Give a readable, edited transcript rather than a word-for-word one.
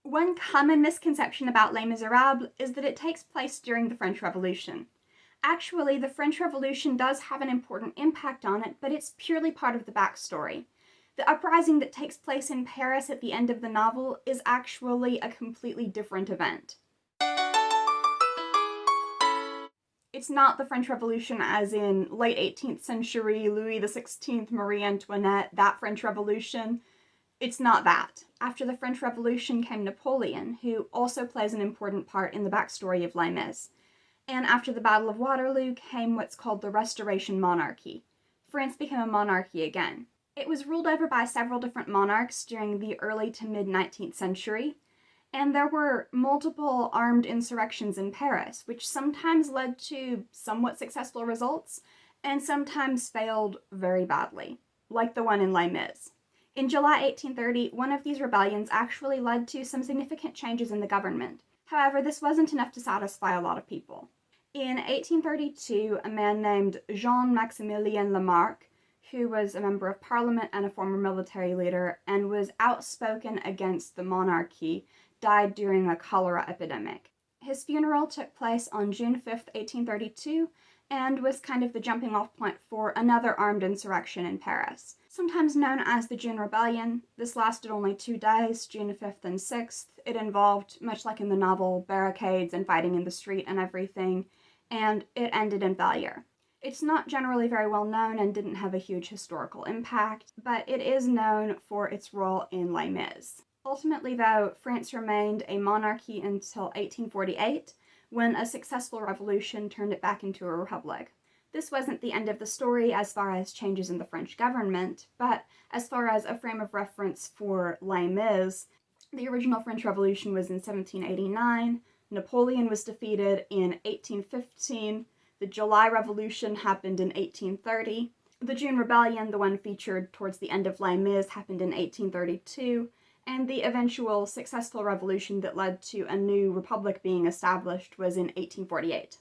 One common misconception about Les Misérables is that it takes place during the French Revolution. Actually, the French Revolution does have an important impact on it, but it's purely part of the backstory. The uprising that takes place in Paris at the end of the novel is actually a completely different event. It's not the French Revolution as in late 18th century, Louis XVI, Marie Antoinette, that French Revolution. It's not that. After the French Revolution came Napoleon, who also plays an important part in the backstory of Les Mis. And after the Battle of Waterloo came what's called the Restoration Monarchy. France became a monarchy again. It was ruled over by several different monarchs during the early to mid-19th century, and there were multiple armed insurrections in Paris, which sometimes led to somewhat successful results, and sometimes failed very badly, like the one in Les Mis. In July 1830, one of these rebellions actually led to some significant changes in the government. However, this wasn't enough to satisfy a lot of people. In 1832, a man named Jean-Maximilien Lamarck, who was a member of parliament and a former military leader, and was outspoken against the monarchy, died during a cholera epidemic. His funeral took place on June 5th, 1832, and was kind of the jumping off point for another armed insurrection in Paris. Sometimes known as the June Rebellion, this lasted only 2 days, June 5th and 6th. It involved, much like in the novel, barricades and fighting in the street and everything, and it ended in failure. It's not generally very well known and didn't have a huge historical impact, but it is known for its role in Les Mis. Ultimately, though, France remained a monarchy until 1848, when a successful revolution turned it back into a republic. This wasn't the end of the story as far as changes in the French government, but as far as a frame of reference for Les Mis, the original French Revolution was in 1789, Napoleon was defeated in 1815, the July Revolution happened in 1830, the June Rebellion, the one featured towards the end of Les Mis, happened in 1832, and the eventual successful revolution that led to a new republic being established was in 1848.